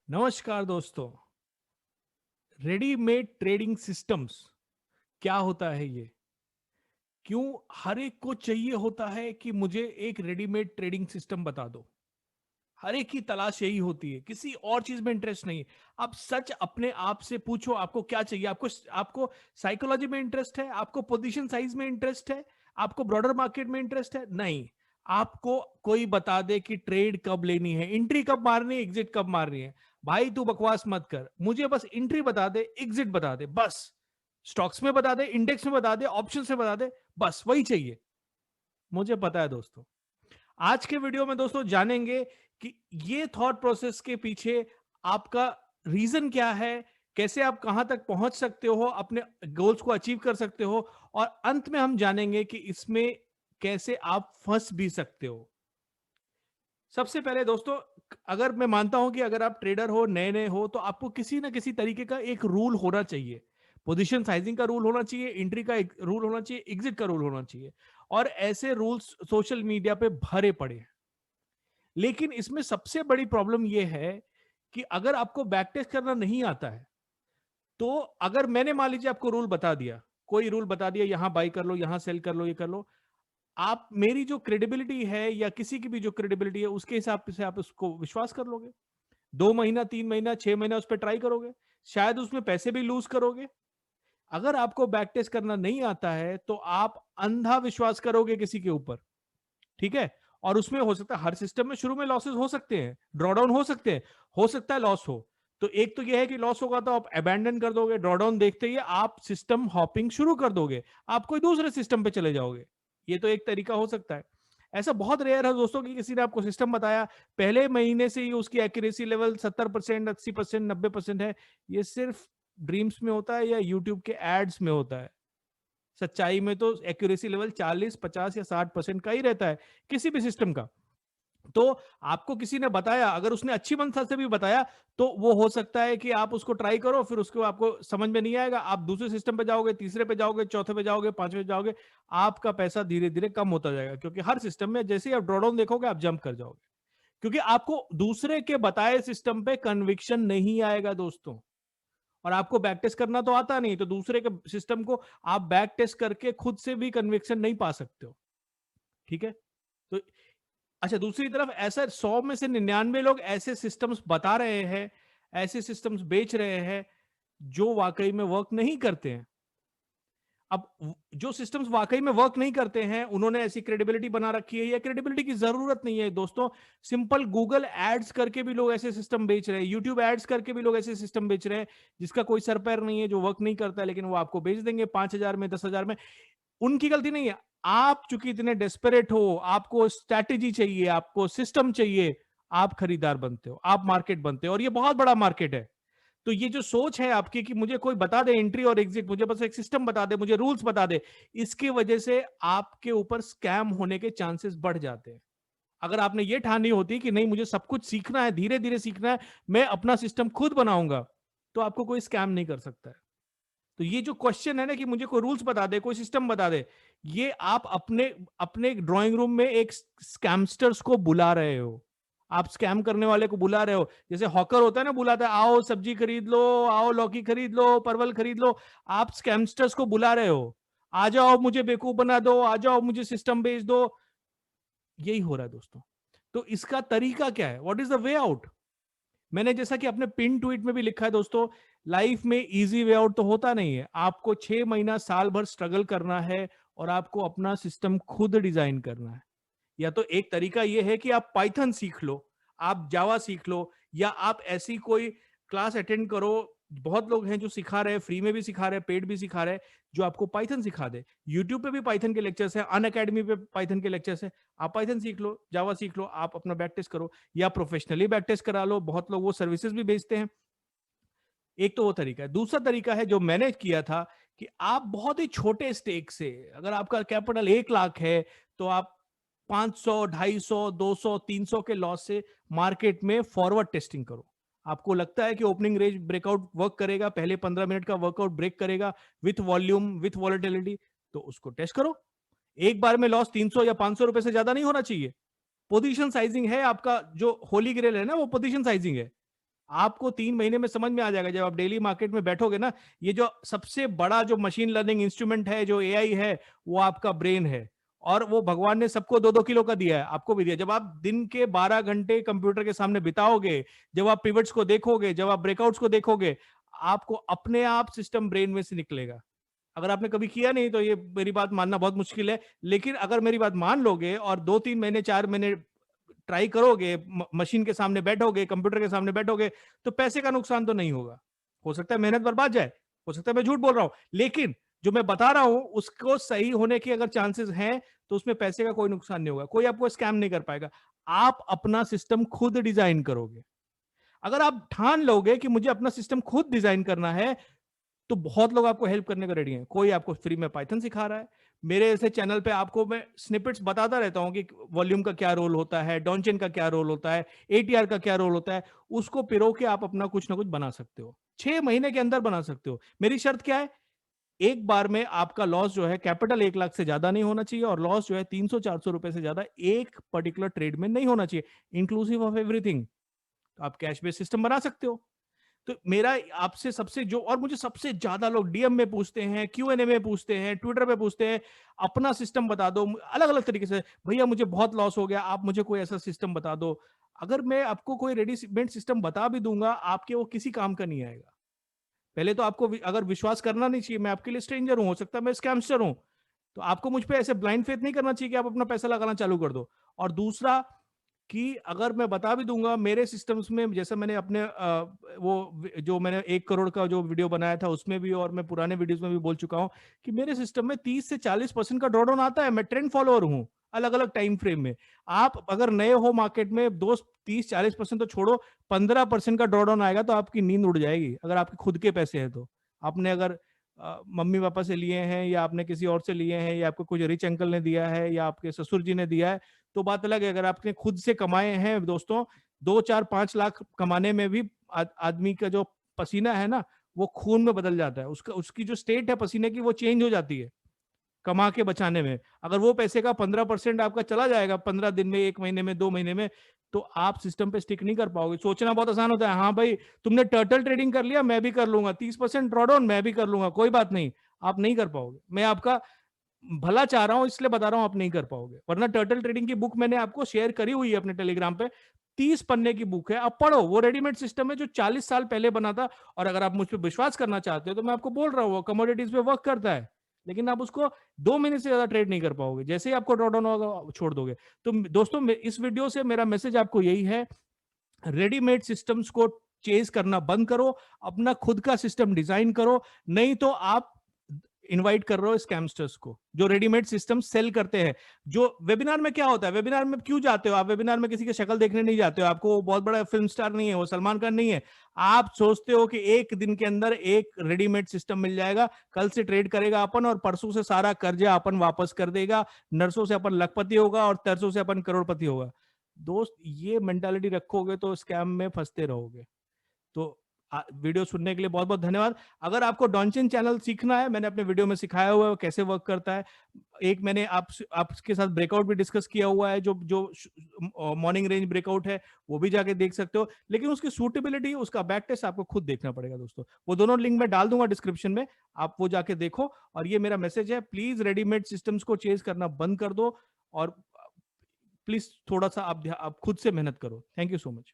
नमस्कार दोस्तों। Readymade trading systems क्या होता है ये? क्यों हर एक को चाहिए होता है कि मुझे एक रेडीमेड ट्रेडिंग सिस्टम बता दो? हर एक की तलाश यही होती है, किसी और चीज में इंटरेस्ट नहीं है। आप सच अपने आप से पूछो, आपको क्या चाहिए? आपको साइकोलॉजी में इंटरेस्ट है? आपको पोजीशन साइज में इंटरेस्ट है? आपको ब्रॉडर मार्केट में इंटरेस्ट है? नहीं। आपको कोई बता दे कि ट्रेड कब लेनी है, एंट्री कब मारनी है, एग्जिट कब मारनी है। भाई तू बकवास मत कर, मुझे बस एंट्री बता दे, एग्जिट बता दे, बस। स्टॉक्स में बता दे, इंडेक्स में बता दे, ऑप्शन में बता दे, बस वही चाहिए। मुझे पता है दोस्तों। आज के वीडियो में दोस्तों जानेंगे कि ये थॉट प्रोसेस के पीछे आपका रीजन क्या है, कैसे आप कहां तक पहुंच सकते हो, अपने गोल्स को अचीव कर सकते हो, और अंत में हम जानेंगे कि इसमें कैसे आप फंस भी सकते हो। सबसे पहले दोस्तों, अगर मैं मानता हूं कि अगर आप ट्रेडर हो, नए नए हो, तो आपको किसी ना किसी तरीके का एक रूल होना चाहिए। पोजीशन साइजिंग का रूल होना चाहिए, एंट्री का एक रूल होना चाहिए, एग्जिट का रूल होना चाहिए। और ऐसे रूल्स सोशल मीडिया पे भरे पड़े हैं। लेकिन इसमें सबसे बड़ी प्रॉब्लम यह है कि अगर आपको बैक टेस्ट करना नहीं आता है, तो अगर मैंने मान लीजिए आपको रूल बता दिया, कोई रूल बता दिया, यहां बाई कर लो, यहां सेल कर लो, ये कर लो, आप मेरी जो क्रेडिबिलिटी है या किसी की भी जो क्रेडिबिलिटी है उसके हिसाब से आप उसको विश्वास कर लोगे। 2 महीना, 3 महीना, 6 महीना उस पर ट्राई करोगे, शायद उसमें पैसे भी लूज करोगे। अगर आपको बैक टेस्ट करना नहीं आता है तो आप अंधा विश्वास करोगे किसी के ऊपर। ठीक है। और उसमें हो सकता है, हर सिस्टम में शुरू में लॉसेस हो सकते हैं, ड्रॉडाउन हो सकते हैं, हो सकता है लॉस हो। तो एक तो यह है कि लॉस होगा तो आप अबैंडन कर दोगे, ड्रॉडाउन देखते ही आप सिस्टम हॉपिंग शुरू कर दोगे, आप कोई दूसरे सिस्टम पे चले जाओगे। ये तो एक तरीका हो सकता है। ऐसा बहुत रेयर है दोस्तों कि किसी ने आपको सिस्टम बताया, पहले महीने से ही उसकी एक्यूरेसी लेवल 70%, 80%, 90% है। ये सिर्फ ड्रीम्स में होता है या यूट्यूब के एड्स में होता है। सच्चाई में तो एक्यूरेसी लेवल 40, 50 या 60% का ही रहता है, किसी भी सिस्टम का। तो आपको किसी ने बताया, अगर उसने अच्छी मंशा से भी बताया, तो वो हो सकता है कि आप उसको ट्राई करो, फिर उसको आपको समझ में नहीं आएगा, आप दूसरे सिस्टम पे जाओगे, तीसरे पे जाओगे, चौथे पे जाओगे, पांचवे पे जाओगे, आपका पैसा धीरे धीरे कम होता जाएगा। क्योंकि हर सिस्टम में जैसे ही आप ड्रॉडाउन देखोगे, आप जंप कर जाओगे। क्योंकि आपको दूसरे के बताए सिस्टम पे कन्विक्शन नहीं आएगा दोस्तों। और आपको बैक टेस्ट करना तो आता नहीं, तो दूसरे के सिस्टम को आप बैक टेस्ट करके खुद से भी कन्विक्शन नहीं पा सकते हो। ठीक है। तो अच्छा, दूसरी तरफ ऐसा 100 में से 99 लोग ऐसे सिस्टम्स बता रहे हैं, ऐसे सिस्टम्स बेच रहे हैं जो वाकई में वर्क नहीं करते हैं। अब जो सिस्टम्स वाकई में वर्क नहीं करते हैं, उन्होंने ऐसी क्रेडिबिलिटी बना रखी है, या क्रेडिबिलिटी की जरूरत नहीं है दोस्तों। सिंपल गूगल एड्स करके भी लोग ऐसे सिस्टम बेच रहे हैं, यूट्यूब एड्स करके भी लोग ऐसे सिस्टम बेच रहे हैं जिसका कोई सर पैर नहीं है, जो वर्क नहीं करता है, लेकिन वो आपको बेच देंगे 5,000 में, 10,000 में। उनकी गलती नहीं है। आप चूंकि इतने डेस्परेट हो, आपको स्ट्रैटेजी चाहिए, आपको सिस्टम चाहिए, आप खरीदार बनते हो, आप मार्केट बनते हो, और ये बहुत बड़ा मार्केट है। तो ये जो सोच है आपकी कि मुझे कोई बता दे एंट्री और एग्जिट, मुझे बस एक सिस्टम बता दे, मुझे रूल्स बता दे, इसकी वजह से आपके ऊपर स्कैम होने के चांसेस बढ़ जाते हैं। अगर आपने ये ठानी होती कि नहीं, मुझे सब कुछ सीखना है, धीरे धीरे सीखना है, मैं अपना सिस्टम खुद बनाऊंगा, तो आपको कोई स्कैम नहीं कर सकता है। तो ये जो क्वेश्चन है ना कि मुझे कोई रूल्स बता दे, कोई सिस्टम बता दे, ये आप अपने अपने ड्राइंग रूम में एक स्कैमस्टर्स को बुला रहे हो। आप स्कैम करने वाले को बुला रहे हो। जैसे हॉकर होता है ना, बुलाता है, आओ सब्जी खरीद लो, आओ लौकी खरीद लो, परवल खरीद लो। आप स्कैमस्टर्स को बुला रहे हो, आ जाओ मुझे बेवकूफ बना दो, आ जाओ मुझे सिस्टम भेज दो। यही हो रहा है दोस्तों। तो इसका तरीका क्या है? What is the way out? मैंने जैसा कि अपने पिन ट्वीट में भी लिखा है दोस्तों, लाइफ में इजी वे आउट तो होता नहीं है। आपको 6 महीना, साल भर स्ट्रगल करना है, और आपको अपना सिस्टम खुद डिजाइन करना है। या तो एक तरीका यह है कि आप पाइथन सीख लो, आप जावा सीख लो, या आप ऐसी कोई क्लास अटेंड करो। बहुत लोग हैं जो सिखा रहे हैं, फ्री में भी सिखा रहे हैं, पेड भी सिखा रहे हैं, जो आपको पाइथन सिखा दे। यूट्यूब पे भी पाइथन के लेक्चर्स हैं, अन अकेडमी पे पाइथन के लेक्चर्स हैं। आप पाइथन सीख लो, जावा सीख लो, आप अपना बैक टेस्ट करो, या प्रोफेशनली बैक टेस्ट करा लो। बहुत लोग वो सर्विसेज भी बेचते हैं। एक तो वो तरीका है। दूसरा तरीका है जो मैंने किया था, कि आप बहुत ही छोटे स्टेक से, अगर आपका कैपिटल 1 लाख है, तो आप 500, 250, 200, 300 के लॉस से मार्केट में फॉरवर्ड टेस्टिंग करो। आपको लगता है कि ओपनिंग रेंज ब्रेकआउट वर्क करेगा, पहले 15 मिनट का वर्कआउट ब्रेक करेगा विथ वॉल्यूम, विथ वॉलेटिलिटी, तो उसको टेस्ट करो। एक बार में लॉस 300 या 500 रुपए से ज्यादा नहीं होना चाहिए। पोजीशन साइजिंग है आपका, जो होली ग्रेल है ना, वो पोजीशन साइजिंग है। आपको 3 महीने में समझ में आ जाएगा जब आप डेली मार्केट में बैठोगे ना। ये जो सबसे बड़ा जो मशीन लर्निंग इंस्ट्रूमेंट है, जो एआई है, वो आपका ब्रेन है। और वो भगवान ने सबको 2-2 किलो का दिया है, आपको भी दिया। जब आप दिन के 12 घंटे कंप्यूटर के सामने बिताओगे, जब आप पिवट्स को देखोगे, जब आप ब्रेकआउट्स को देखोगे, आपको अपने आप सिस्टम ब्रेन में से निकलेगा। अगर आपने कभी किया नहीं तो ये मेरी बात मानना बहुत मुश्किल है, लेकिन अगर मेरी बात मान लोगे और 2-3 महीने 4 महीने ट्राई करोगे, मशीन के सामने बैठोगे, कंप्यूटर के सामने बैठोगे, तो पैसे का नुकसान तो नहीं होगा। हो सकता है मेहनत बर्बाद जाए, हो सकता है मैं झूठ बोल रहा हूं, लेकिन जो मैं बता रहा हूं उसको सही होने के अगर चांसेस हैं तो उसमें पैसे का कोई नुकसान नहीं होगा, कोई आपको स्कैम नहीं कर पाएगा। आप अपना सिस्टम खुद डिजाइन करोगे। अगर आप ठान लोगे कि मुझे अपना सिस्टम खुद डिजाइन करना है, तो बहुत लोग आपको हेल्प करने को रेडी हैं। कोई आपको फ्री में पाइथन सिखा रहा है, मेरे ऐसे चैनल पे आपको मैं स्निपेट्स बताता रहता हूं कि वॉल्यूम का क्या रोल होता है, डॉनचेन का क्या रोल होता है, एटीआर का क्या रोल होता है। उसको पिरो के आप अपना कुछ ना कुछ बना सकते हो, 6 महीने के अंदर बना सकते हो। मेरी शर्त क्या है, एक बार में आपका लॉस जो है, कैपिटल 1 लाख से ज्यादा नहीं होना चाहिए, और लॉस जो है 300-400 रुपए से ज्यादा एक पर्टिकुलर ट्रेड में नहीं होना चाहिए, इंक्लूसिव ऑफ एवरीथिंग। आप कैश बेस्ड सिस्टम बना सकते हो। तो मेरा आपसे सबसे जो, और मुझे सबसे ज्यादा लोग डीएम में पूछते हैं, क्यूएनए में पूछते हैं, ट्विटर पे पूछते हैं, अपना सिस्टम बता दो, अलग अलग तरीके से। भैया मुझे बहुत लॉस हो गया, आप मुझे कोई ऐसा सिस्टम बता दो। अगर मैं आपको कोई रेडीमेड सिस्टम बता भी दूंगा, आपके वो किसी काम का नहीं आएगा। पहले तो आपको अगर विश्वास करना नहीं चाहिए, मैं आपके लिए स्ट्रेंजर हूं, हो सकता है मैं स्कैमस्टर हूं, तो आपको मुझ पे ऐसे ब्लाइंड फेथ नहीं करना चाहिए कि आप अपना पैसा लगाना चालू कर दो। और दूसरा, कि अगर मैं बता भी दूंगा मेरे सिस्टम्स में, जैसे मैंने अपने जो मैंने 1 करोड़ का जो वीडियो बनाया था उसमें भी, और मैं पुराने वीडियोस में भी बोल चुका हूं कि मेरे सिस्टम में 30 से 40% का ड्रॉडाउन आता है। मैं ट्रेंड फॉलोअर हूं अलग अलग टाइम फ्रेम में। आप अगर नए हो मार्केट में, दोस्त 30-40% तो छोड़ो, 15% का ड्रॉडाउन आएगा तो आपकी नींद उड़ जाएगी। अगर आपके खुद के पैसे हैं तो, आपने अगर मम्मी पापा से लिए हैं, या आपने किसी और से लिए हैं, या आपको कुछ रिच अंकल ने दिया है, या आपके ससुर जी ने दिया है, तो बात अलग है। अगर आपने खुद से कमाए हैं दोस्तों, 2-4-5 लाख कमाने में भी आदमी का जो पसीना है ना, वो खून में बदल जाता है। उसका उसकी जो स्टेट है पसीने की, वो चेंज हो जाती है कमा के बचाने में। अगर वो पैसे का 15% आपका चला जाएगा 15 दिन में, 1 महीने में, 2 महीने में, तो आप सिस्टम पे स्टिक नहीं कर पाओगे। सोचना बहुत आसान होता है, हाँ भाई तुमने टर्टल ट्रेडिंग कर लिया, मैं भी कर लूंगा, 30% ड्रॉडाउन मैं भी कर लूंगा, कोई बात नहीं। आप नहीं कर पाओगे। मैं आपका भला चाह रहा हूं इसलिए बता रहा हूं, आप नहीं कर पाओगे। वरना टर्टल ट्रेडिंग की बुक मैंने आपको शेयर करी हुई है अपने टेलीग्राम पे, 30 पन्ने की बुक है, आप पढ़ो। वो रेडीमेड सिस्टम है जो 40 साल पहले बना था। और अगर आप मुझ पर विश्वास करना चाहते हो तो मैं आपको बोल रहा हूँ, कमोडिटीज पे वर्क करता है, लेकिन आप उसको 2 महीने से ज्यादा ट्रेड नहीं कर पाओगे। जैसे ही आपको ड्रॉडाउन होगा छोड़ दोगे। तो दोस्तों, इस वीडियो से मेरा मैसेज आपको यही है, रेडीमेड सिस्टम्स को चेज करना बंद करो, अपना खुद का सिस्टम डिजाइन करो। नहीं तो आप इनवाइट कर रहे हो स्कैमस्टर्स को, जो रेडीमेड सिस्टम सेल करते हैं। जो वेबिनार में क्या होता है, वेबिनार में क्यों जाते हो आप? वेबिनार में किसी की शक्ल देखने नहीं जाते हो, आपको बहुत बड़ा फिल्म स्टार नहीं है, वो सलमान खान नहीं है। आप सोचते हो कि एक दिन के अंदर एक रेडीमेड सिस्टम मिल जाएगा, कल से ट्रेड करेगा अपन, और परसों से सारा कर्जा अपन वापस कर देगा, नरसों से अपन लखपति होगा, और तरसों से अपन करोड़पति होगा। दोस्त, ये मेंटालिटी रखोगे तो स्कैम में फंसते रहोगे। तो वीडियो सुनने के लिए बहुत बहुत धन्यवाद। अगर आपको डॉनचेन चैनल सीखना है, मैंने अपने वीडियो में सिखाया हुआ है वो कैसे वर्क करता है। एक मैंने आपके साथ ब्रेकआउट भी डिस्कस किया हुआ है, जो जो मॉर्निंग रेंज ब्रेकआउट है, वो भी जाके देख सकते हो। लेकिन उसकी सूटेबिलिटी, उसका बैक टेस्ट आपको खुद देखना पड़ेगा दोस्तों। वो दोनों लिंक मैं डाल दूंगा डिस्क्रिप्शन में, आप वो जाके देखो। और ये मेरा मैसेज है, प्लीज रेडीमेड सिस्टम्स को चेज करना बंद कर दो, और प्लीज थोड़ा सा आप खुद से मेहनत करो। Thank you so much.